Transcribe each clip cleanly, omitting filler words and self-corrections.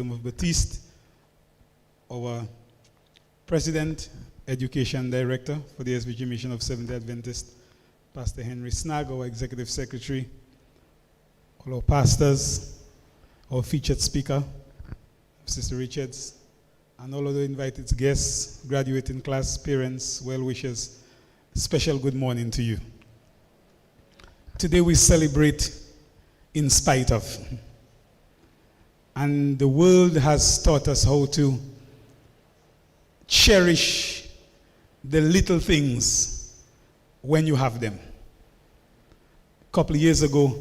Mountain View Adventist, our President, Education Director for the SVG Mission of Seventh-day Adventist, Pastor Henry Snag, our Executive Secretary, all our pastors, our featured speaker, Sister Richards, and all of the invited guests, graduating class, parents, well-wishers, special good morning to you. Today we celebrate in spite of. And the world has taught us how to cherish the little things when you have them. A couple of years ago,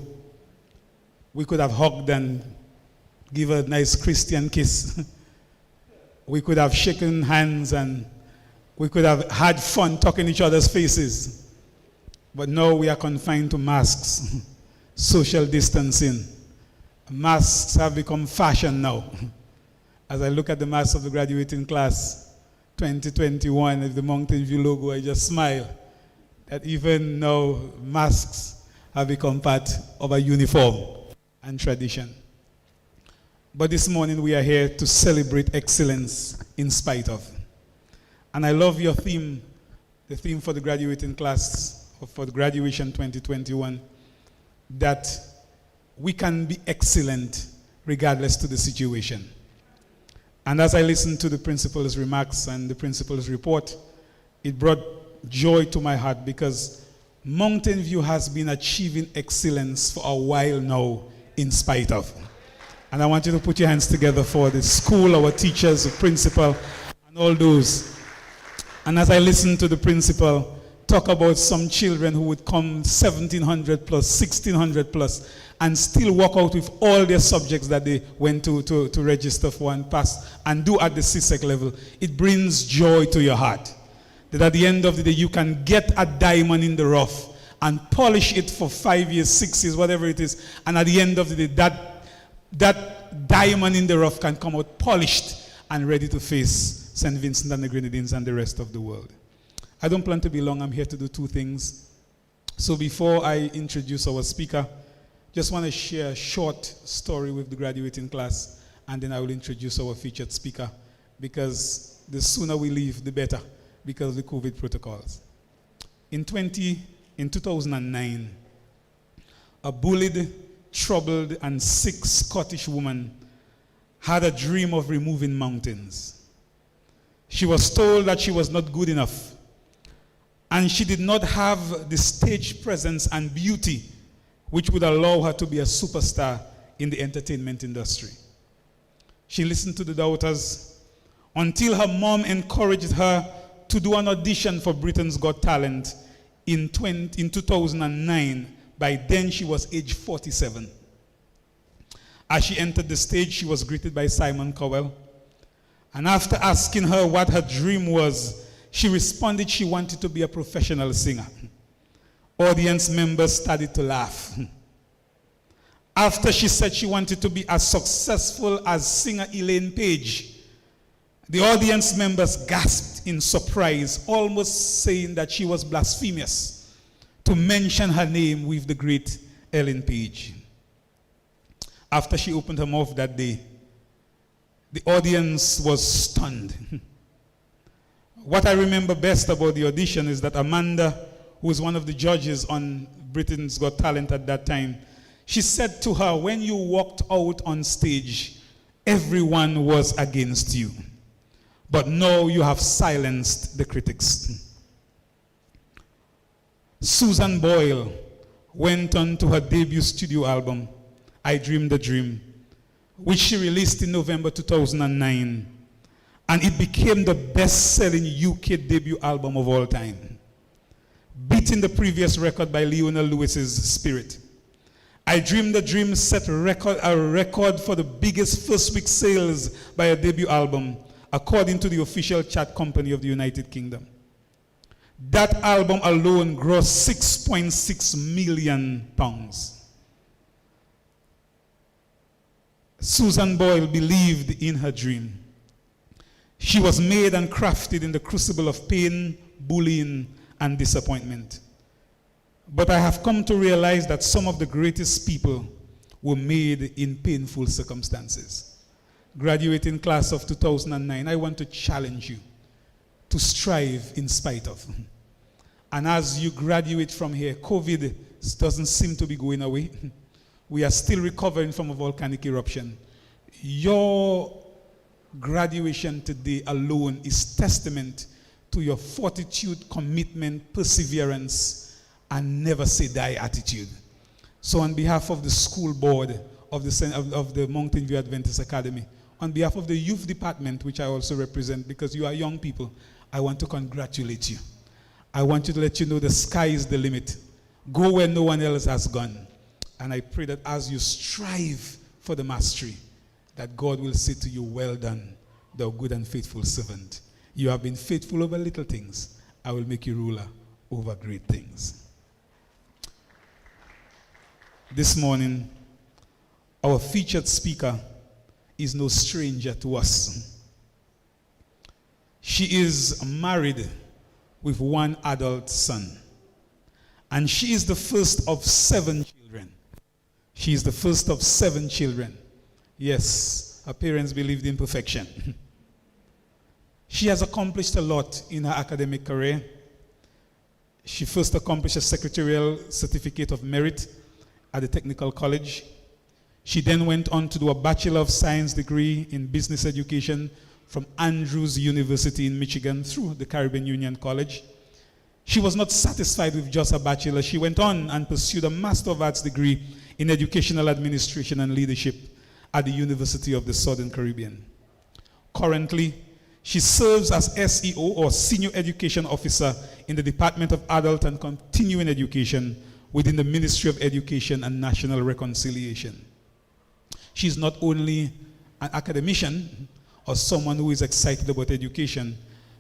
we could have hugged and give a nice Christian kiss. We could have shaken hands and we could have had fun talking each other's faces. But now we are confined to masks, social distancing. Masks have become fashion now. As I look at the masks of the graduating class, 2021, with the Mountain View logo, I just smile that even now masks have become part of a uniform and tradition. But this morning we are here to celebrate excellence in spite of. And I love your theme, the theme for the graduating class, for the graduation 2021, that we can be excellent regardless to the situation. And as I listened to the principal's remarks and the principal's report, it brought joy to my heart because Mountain View has been achieving excellence for a while now in spite of. And I want you to put your hands together for the school, our teachers, the principal, and all those. And as I listened to the principal talk about some children who would come 1,700 plus, 1,600 plus, and still walk out with all their subjects that they went to register for and pass and do at the CSEC level, it brings joy to your heart. That at the end of the day, you can get a diamond in the rough and polish it for 5 years, 6 years, whatever it is, and at the end of the day, that diamond in the rough can come out polished and ready to face St. Vincent and the Grenadines and the rest of the world. I don't plan to be long. I'm here to do two things. So before I introduce our speaker, just want to share a short story with the graduating class, and then I will introduce our featured speaker, because the sooner we leave, the better, because of the COVID protocols. In 2009, a bullied, troubled, and sick Scottish woman had a dream of removing mountains. She was told that she was not good enough, and she did not have the stage presence and beauty which would allow her to be a superstar in the entertainment industry. She listened to the doubters until her mom encouraged her to do an audition for Britain's Got Talent in 2009. By then, she was age 47. As she entered the stage, she was greeted by Simon Cowell. And after asking her what her dream was, she responded she wanted to be a professional singer. Audience members started to laugh. After she said she wanted to be as successful as singer Elaine Page, the audience members gasped in surprise, almost saying that she was blasphemous to mention her name with the great Ellen Page. After she opened her mouth that day, the audience was stunned. What I remember best about the audition is that Amanda, who was one of the judges on Britain's Got Talent at that time, she said to her, when you walked out on stage, everyone was against you. But now you have silenced the critics. Susan Boyle went on to her debut studio album, I Dreamed a Dream, which she released in November 2009. And it became the best-selling UK debut album of all time, beating the previous record by Leona Lewis's Spirit. I Dreamed a Dream set a record for the biggest first-week sales by a debut album, according to the official chart company of the United Kingdom. That album alone grossed £6.6 million. Susan Boyle believed in her dream. She was made and crafted in the crucible of pain, bullying, and disappointment. But I have come to realize that some of the greatest people were made in painful circumstances. graduating class of 2009, I want to challenge you to strive in spite of. And as you graduate from here, COVID doesn't seem to be going away. We are still recovering from a volcanic eruption. Your graduation today alone is testament to your fortitude, commitment, perseverance, and never say die attitude. So on behalf of the school board of the Mountain View Adventist Academy, on behalf of the youth department, which I also represent because you are young people, I want to congratulate you. I want you to let you know the sky is the limit. Go where no one else has gone. And I pray that as you strive for the mastery, that God will say to you, well done, thou good and faithful servant. You have been faithful over little things. I will make you ruler over great things. This morning, our featured speaker is no stranger to us. She is married with one adult son. And she is the first of 7 children. She is the first of 7 children. Yes, her parents believed in perfection. She has accomplished a lot in her academic career. She first accomplished a secretarial certificate of merit at the Technical College. She then went on to do a Bachelor of Science degree in business education from Andrews University in Michigan through the Caribbean Union College. She was not satisfied with just a bachelor. She went on and pursued a Master of Arts degree in educational administration and leadership at the University of the Southern Caribbean. Currently, she serves as SEO, or Senior Education Officer, in the Department of Adult and Continuing Education within the Ministry of Education and National Reconciliation. She's not only an academician or someone who is excited about education,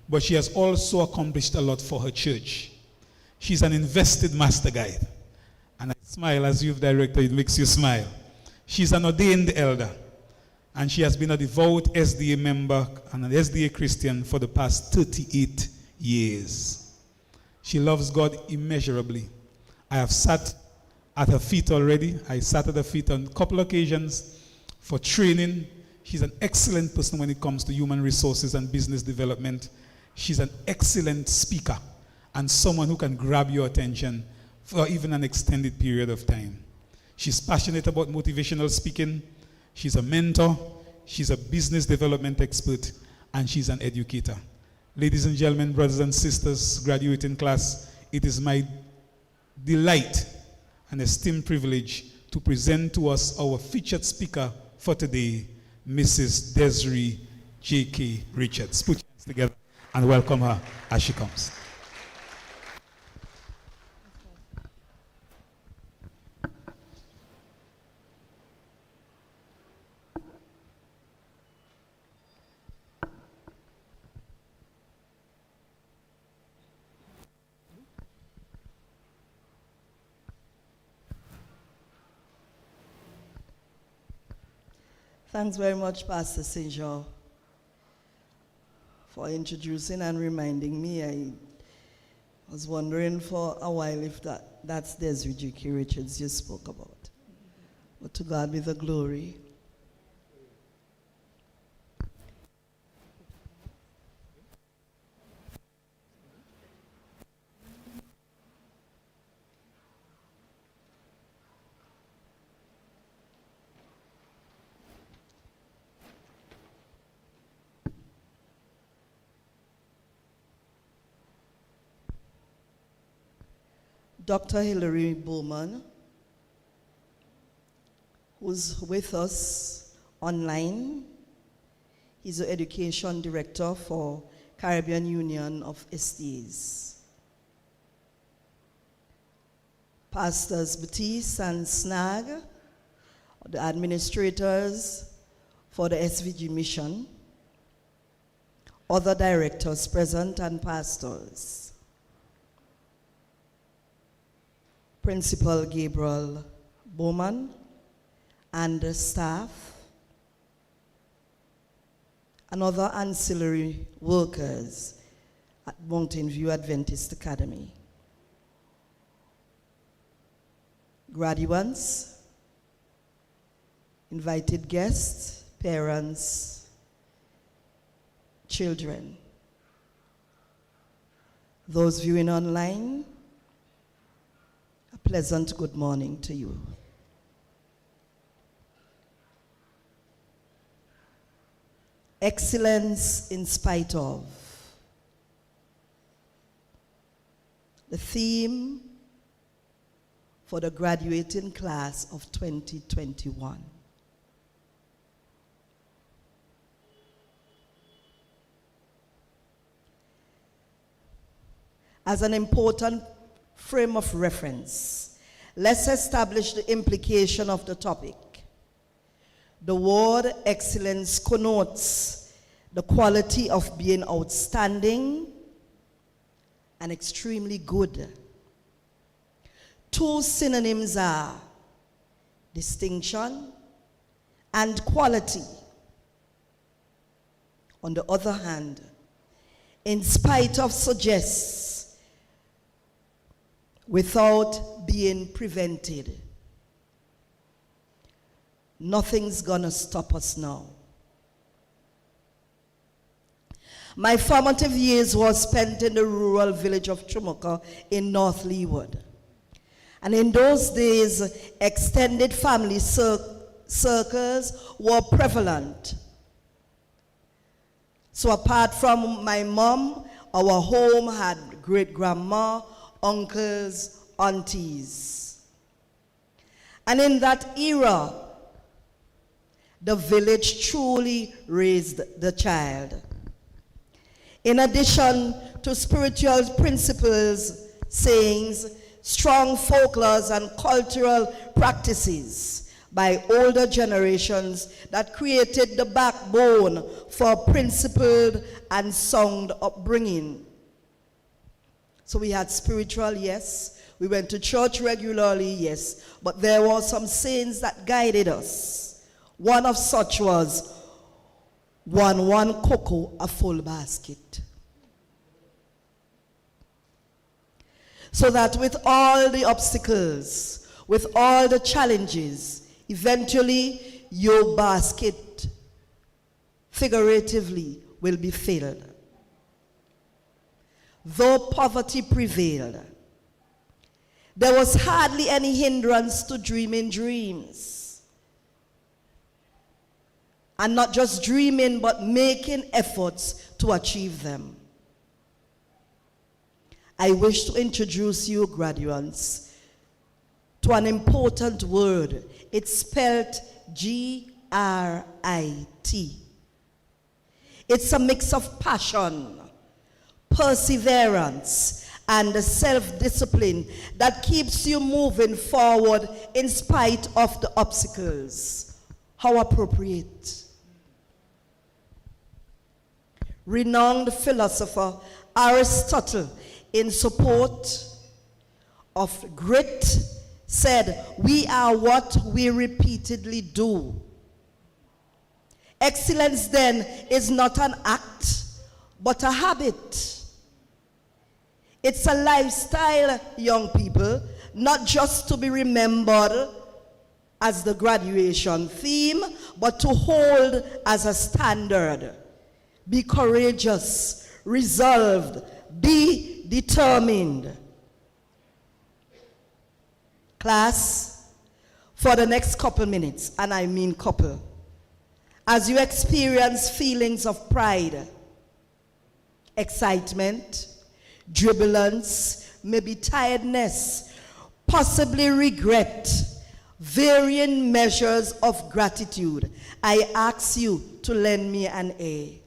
but she has also accomplished a lot for her church. She's an invested master guide. And I smile as youth director, it makes you smile. She's an ordained elder. And she has been a devout SDA member and an SDA Christian for the past 38 years. She loves God immeasurably. I have sat at her feet already. I sat at her feet on a couple of occasions for training. She's an excellent person when it comes to human resources and business development. She's an excellent speaker and someone who can grab your attention for even an extended period of time. She's passionate about motivational speaking. She's a mentor. She's a business development expert. And she's an educator. Ladies and gentlemen, brothers and sisters, graduating class, it is my delight and esteemed privilege to present to us our featured speaker for today, Mrs. Desrie J.K. Richards. Put your hands together and welcome her as she comes. Thanks very much, Pastor St. Jean, for introducing and reminding me. I was wondering for a while if that's Desrie J.K. Richards you spoke about. But to God be the glory. Dr. Hilary Bowman, who's with us online. He's the Education Director for Caribbean Union of SDAs. Pastors Batiste and Snag, the administrators for the SVG mission, other directors present and pastors. Principal Gabriel Bowman and the staff, and other ancillary workers at Mountain View Adventist Academy. Graduates, invited guests, parents, children. Those viewing online, a pleasant good morning to you. Excellence in spite of. The theme for the graduating class of 2021. As an important frame of reference, let's establish the implication of the topic. The word excellence connotes the quality of being outstanding and extremely good. Two synonyms are distinction and quality. On the other hand, in spite of suggests without being prevented. Nothing's gonna stop us now. My formative years was spent in the rural village of Chumuka in North Leeward. And in those days, extended family circles were prevalent. So apart from my mom, our home had great-grandma, uncles, aunties. And in that era, the village truly raised the child. In addition to spiritual principles, sayings, strong folklores, and cultural practices by older generations that created the backbone for principled and sound upbringing. So we had spiritual, yes. We went to church regularly, yes. But there were some sayings that guided us. One of such was, one cocoa, a full basket. So that with all the obstacles, with all the challenges, eventually your basket, figuratively, will be filled. Though poverty prevailed, there was hardly any hindrance to dreaming dreams. And not just dreaming, but making efforts to achieve them. I wish to introduce you, graduates, to an important word. It's spelled Grit. It's a mix of passion, perseverance, and self-discipline that keeps you moving forward in spite of the obstacles. How appropriate. Renowned philosopher Aristotle, in support of grit, said, "We are what we repeatedly do." Excellence, then, is not an act, but a habit. It's a lifestyle, young people, not just to be remembered as the graduation theme, but to hold as a standard. Be courageous, resolved, be determined. Class, for the next couple minutes, and I mean couple, as you experience feelings of pride, excitement, jubilance, maybe tiredness, possibly regret, varying measures of gratitude, I ask you to lend me an A.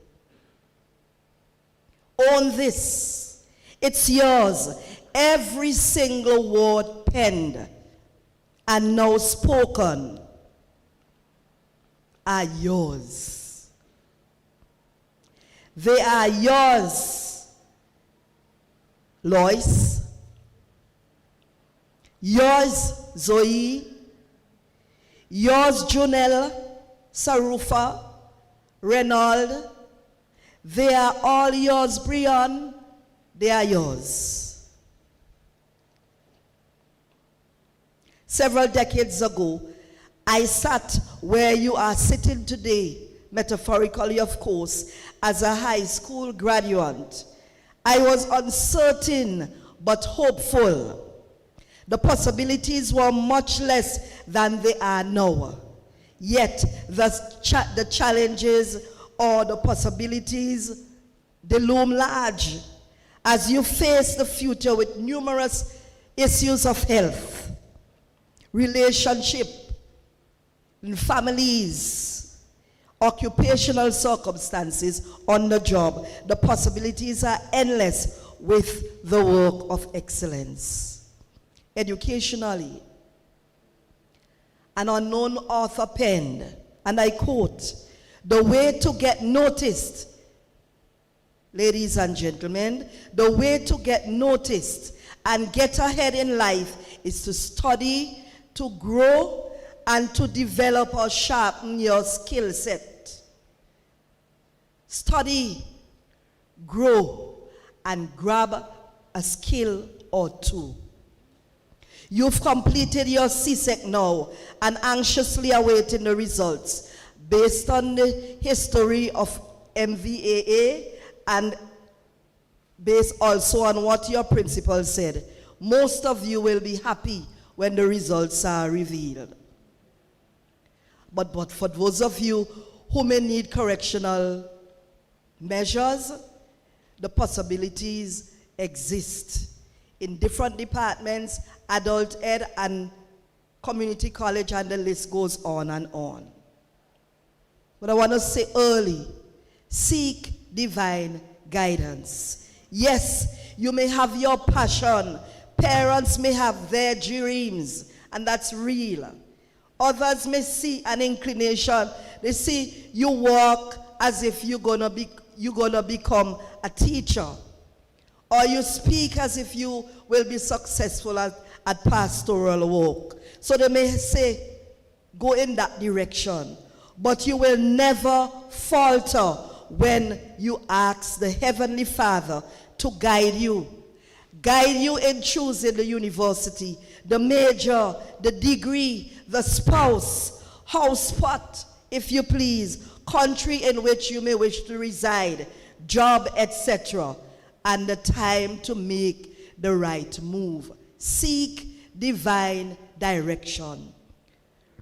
Own this. It's yours. Every single word penned and now spoken are yours. They are yours, Lois. Yours, Zoe. Yours, Junelle, Sarufa, Renald. They are all yours, Brian. They are yours. Several decades ago, I sat where you are sitting today, metaphorically of course, as a high school graduate. I was uncertain but hopeful. The possibilities were much less than they are now. Yet the challenges or the possibilities, they loom large as you face the future with numerous issues of health, relationship, and families, occupational circumstances on the job. The possibilities are endless with the work of excellence. Educationally, an unknown author penned, and I quote, "The way to get noticed, ladies and gentlemen, the way to get noticed and get ahead in life is to study, to grow, and to develop or sharpen your skill set. Study, grow, and grab a skill or two. You've completed your CSEC now and anxiously awaiting the results. Based on the history of MVAA and based also on what your principal said, most of you will be happy when the results are revealed. But for those of you who may need correctional measures, the possibilities exist in different departments, adult ed and community college, and the list goes on and on. But I want to say early, seek divine guidance. Yes, you may have your passion. Parents may have their dreams, and that's real. Others may see an inclination. They see you walk as if you're gonna become a teacher, or you speak as if you will be successful at pastoral work. So they may say, go in that direction. But you will never falter when you ask the Heavenly Father to guide you in choosing the university, the major, the degree, the spouse, house spot, if you please, country in which you may wish to reside, job, etc., and the time to make the right move. Seek divine direction.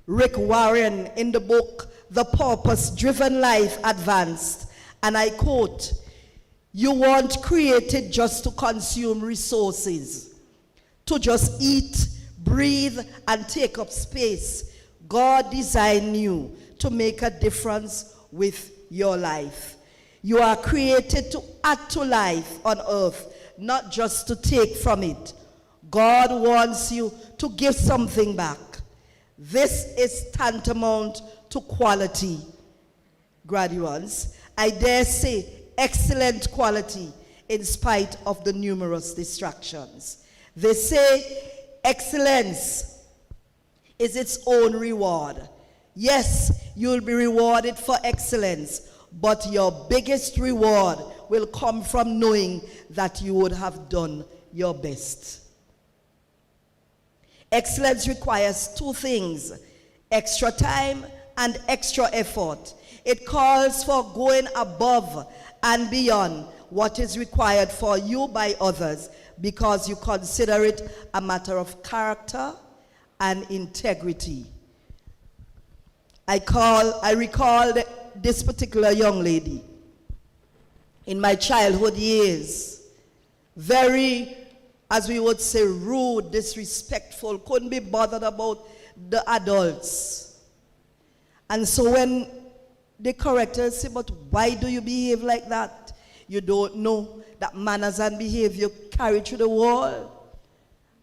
Rick Warren, in the book, The Purpose-Driven Life Advanced, and I quote, "You weren't created just to consume resources, to just eat, breathe, and take up space. God designed you to make a difference with your life. You are created to add to life on earth, not just to take from it. God wants you to give something back. This is tantamount to quality." Graduates, I dare say excellent quality in spite of the numerous distractions. They say excellence is its own reward. Yes, you'll be rewarded for excellence, but your biggest reward will come from knowing that you would have done your best. Excellence requires two things: extra time and extra effort. It calls for going above and beyond what is required for you by others because you consider it a matter of character and integrity. I recall this particular young lady in my childhood years, very, as we would say, rude, disrespectful, couldn't be bothered about the adults. And so when they corrected her, say, "But why do you behave like that? You don't know that manners and behavior carry through the world."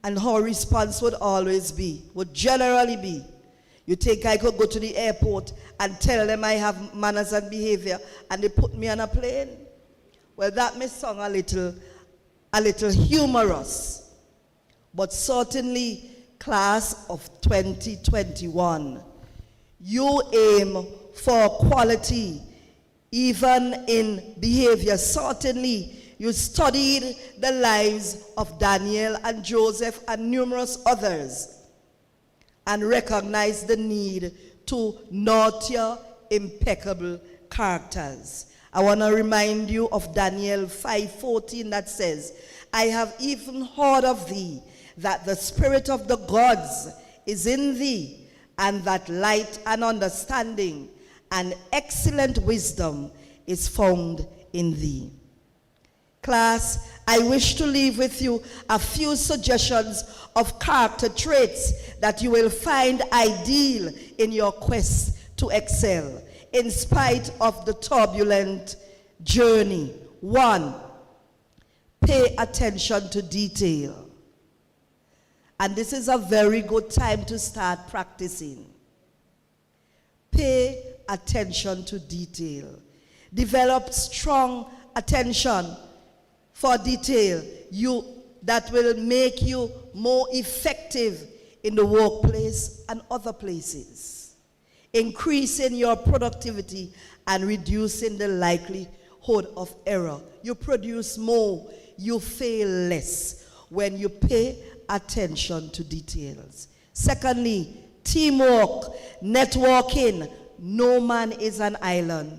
And her response would generally be, "You think I could go to the airport and tell them I have manners and behavior and they put me on a plane?" Well, that may sound a little humorous, but certainly, class of 2021, you aim for quality, even in behavior. Certainly, you studied the lives of Daniel and Joseph and numerous others. and recognize the need to nurture impeccable characters. I want to remind you of Daniel 5:14 that says, I have even heard of thee, that the spirit of the gods is in thee, and that light and understanding and excellent wisdom is found in thee. Class, I wish to leave with you a few suggestions of character traits that you will find ideal in your quest to excel, in spite of the turbulent journey. 1, pay attention to detail. And this is a very good time to start practicing. Pay attention to detail. Develop strong attention for detail that will make you more effective in the workplace and other places, increasing your productivity and reducing the likelihood of error. You produce more, you fail less when you pay attention to details. Secondly, teamwork, networking. No man is an island.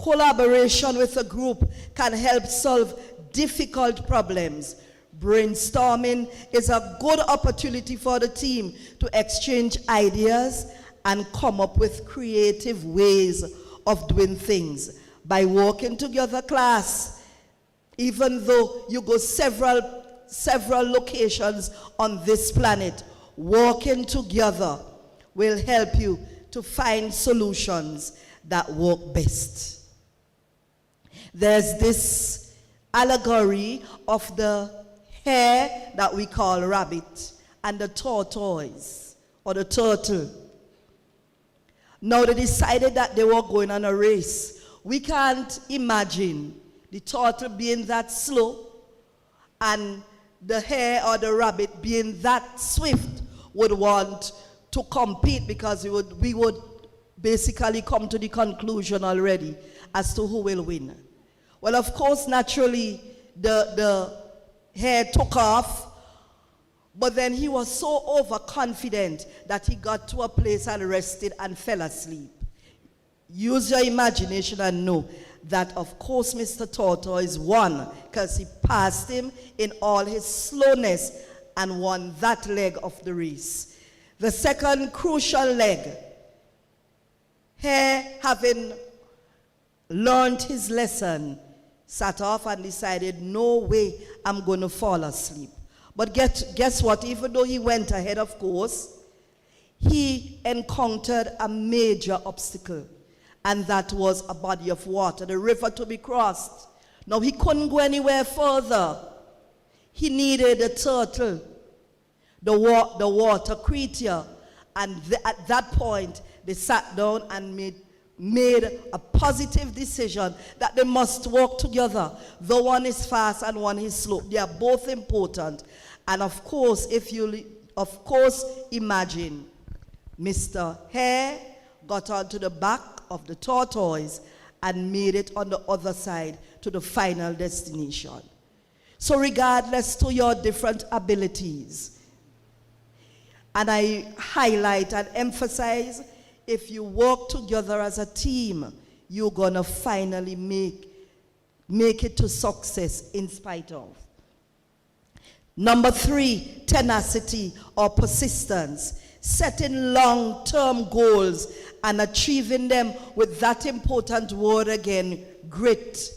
Collaboration with a group can help solve difficult problems. Brainstorming is a good opportunity for the team to exchange ideas and come up with creative ways of doing things. By working together, class, even though you go several locations on this planet, working together will help you to find solutions that work best. There's this allegory of the hare that we call rabbit and the tortoise or the turtle. Now they decided that they were going on a race. We can't imagine the turtle being that slow and the hare or the rabbit being that swift would want to compete, because we would basically come to the conclusion already as to who will win. Well, of course, naturally, the hare took off, but then he was so overconfident that he got to a place and rested and fell asleep. Use your imagination and know that, of course, Mr. Tortoise won, because he passed him in all his slowness and won that leg of the race. The second crucial leg, hare, having learned his lesson, sat off and decided, no way I'm going to fall asleep. But guess what? Even though he went ahead, of course, he encountered a major obstacle, and that was a body of water, the river to be crossed. Now, he couldn't go anywhere further. He needed a turtle, the water creature. And at that point, they sat down and made a positive decision that they must work together. Though one is fast and one is slow, they are both important. And of course, imagine Mr. Hare got onto the back of the tortoise and made it on the other side to the final destination. So regardless to your different abilities, and I highlight and emphasize, if you work together as a team, you're gonna finally make it to success in spite of. Number 3, tenacity or persistence. Setting long-term goals and achieving them with that important word again, grit.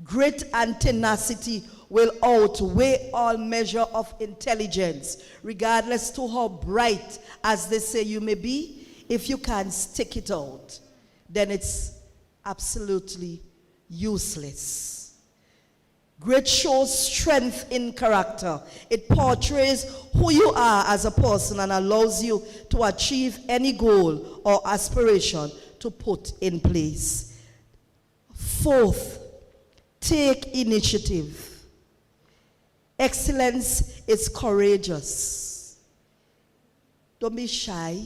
Grit and tenacity will outweigh all measure of intelligence, regardless to how bright, as they say, you may be. If you can't stick it out, then it's absolutely useless. Grit shows strength in character. It portrays who you are as a person and allows you to achieve any goal or aspiration to put in place. 4th, take initiative. Excellence is courageous. Don't be shy.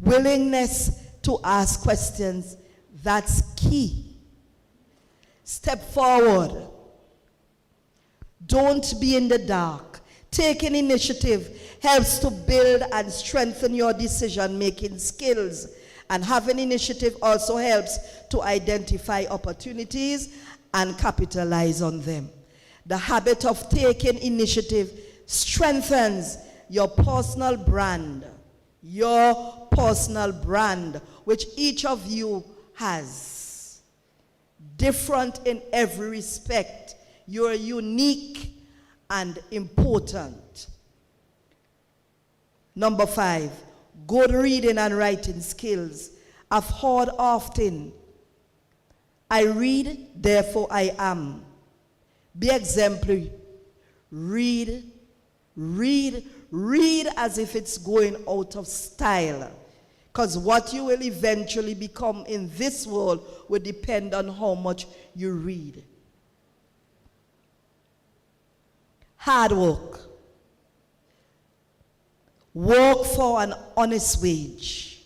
Willingness to ask questions, that's key. Step forward. Don't be in the dark. Taking initiative helps to build and strengthen your decision-making skills. And having initiative also helps to identify opportunities and capitalize on them. The habit of taking initiative strengthens your personal brand, which each of you has. Different in every respect. You're unique and important. Number 5, good reading and writing skills. I've heard often, I read, therefore I am. Be exemplary. Read as if it's going out of style. Because what you will eventually become in this world will depend on how much you read. Hard work. Work for an honest wage.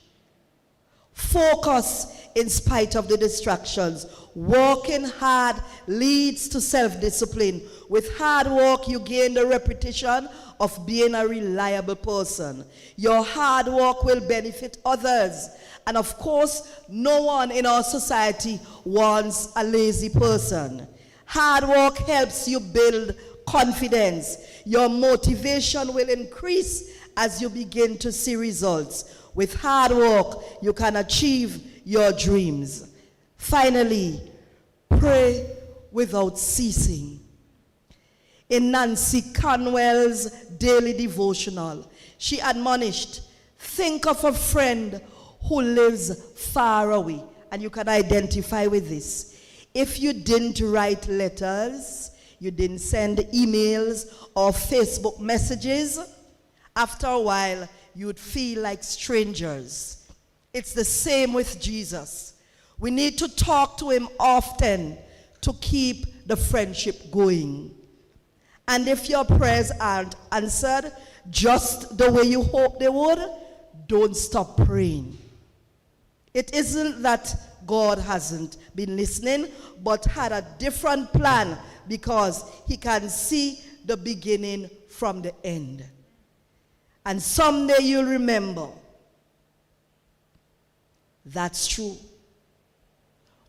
Focus in spite of the distractions. Working hard leads to self-discipline. With hard work, you gain the reputation of being a reliable person. Your hard work will benefit others. And of course, no one in our society wants a lazy person. Hard work helps you build confidence. Your motivation will increase as you begin to see results. With hard work, you can achieve your dreams. Finally, pray without ceasing. In Nancy Conwell's daily devotional, she admonished, think of a friend who lives far away. And you can identify with this. If you didn't write letters, you didn't send emails or Facebook messages, after a while, you'd feel like strangers. It's the same with Jesus. We need to talk to him often to keep the friendship going. And if your prayers aren't answered just the way you hope they would, don't stop praying. It isn't that God hasn't been listening, but had a different plan because he can see the beginning from the end. And someday you'll remember, that's true.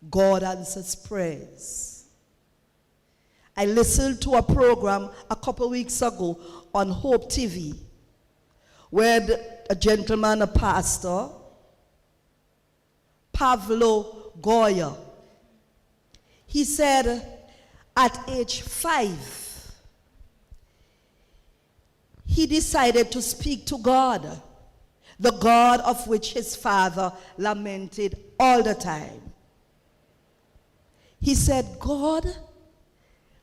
God answers prayers. I listened to a program a couple weeks ago on Hope TV where a gentleman, a pastor, Pavlo Goya, he said at age 5, he decided to speak to God, the God of which his father lamented all the time. He said, God,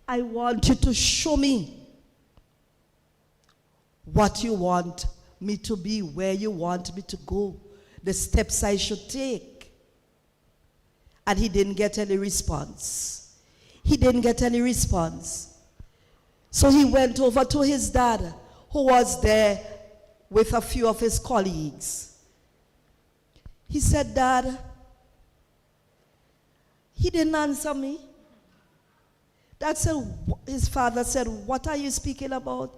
I want you to show me what you want me to be, where you want me to go, the steps I should take. And he didn't get any response. He didn't get any response. So he went over to his dad, who was there with a few of his colleagues. He said, Dad, he didn't answer me. Dad said, his father said, what are you speaking about?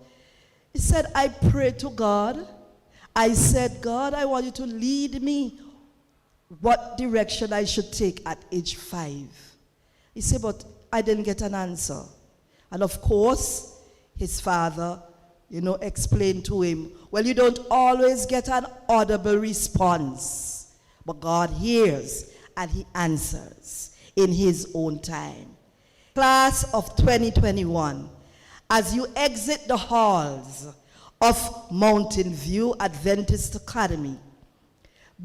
He said, I prayed to God. I said, God, I want you to lead me what direction I should take at age 5. He said, but I didn't get an answer. And of course, his father, explained to him, well, you don't always get an audible response, but God hears and he answers in his own time. Class of 2021, as you exit the halls of Mountain View Adventist Academy,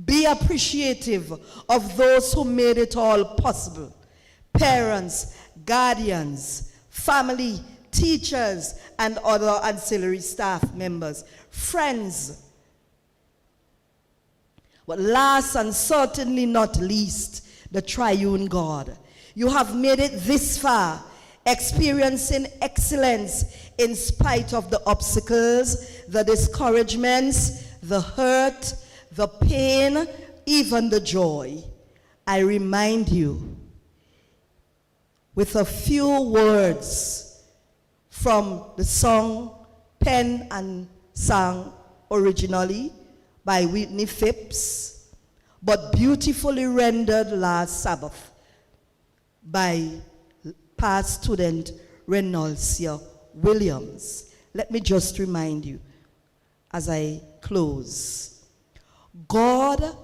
be appreciative of those who made it all possible. Parents, guardians, family, teachers, and other ancillary staff members, friends. But last and certainly not least, the triune God. You have made it this far, experiencing excellence in spite of the obstacles, the discouragements, the hurt, the pain, even the joy. I remind you with a few words from the song penned and sung originally by Whitney Phipps, but beautifully rendered last Sabbath by past student Renalcia Williams. Let me just remind you as I close. God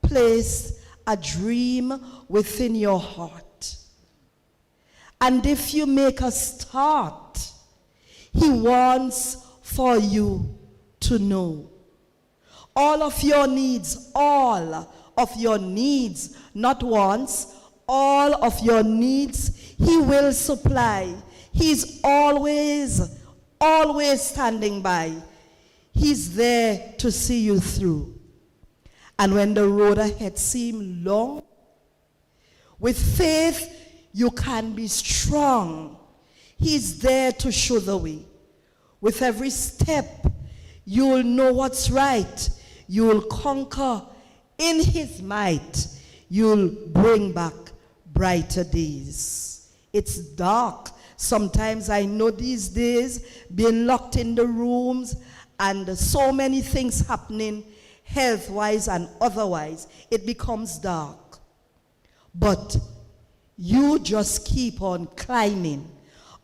placed a dream within your heart. And if you make a start, He wants for you to know. All of your needs, not wants, all of your needs, He will supply. He's always standing by. He's there to see you through. And when the road ahead seems long, with faith, you can be strong. He's there to show the way. With every step, you'll know what's right. You'll conquer in His might. You'll bring back brighter days. It's dark. Sometimes I know these days, being locked in the rooms and so many things happening, health-wise and otherwise, it becomes dark. But you just keep on climbing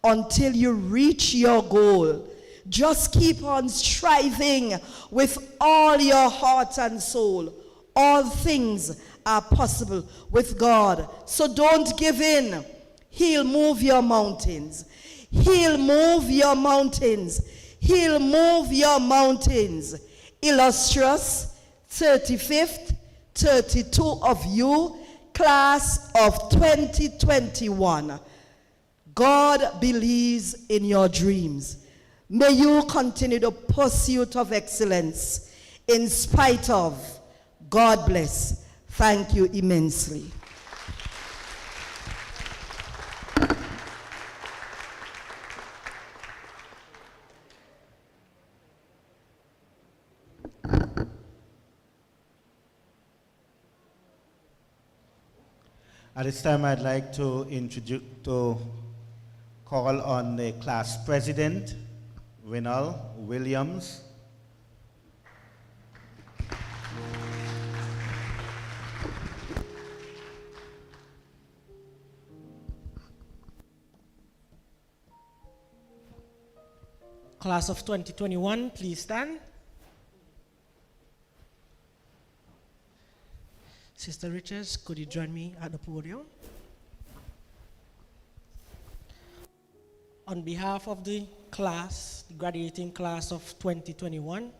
until you reach your goal. Just keep on striving with all your heart and soul. All things are possible with God. So don't give in. He'll move your mountains. He'll move your mountains. He'll move your mountains. Illustrious 35th, 32 of you, class of 2021. God believes in your dreams. May you continue the pursuit of excellence in spite of. God bless. Thank you immensely. At this time, I'd like to call on the class president, Renal Williams. Class of 2021, please stand. Sister Richards, could you join me at the podium? On behalf of the class, the graduating class of 2021,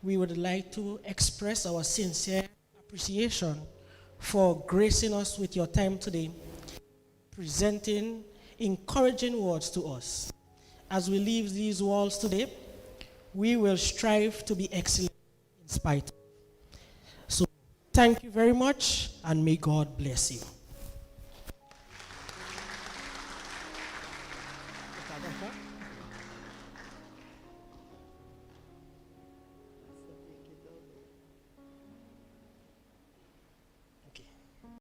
we would like to express our sincere appreciation for gracing us with your time today, presenting encouraging words to us. As we leave these walls today, we will strive to be excellent in spite. So thank you very much, and may God bless you.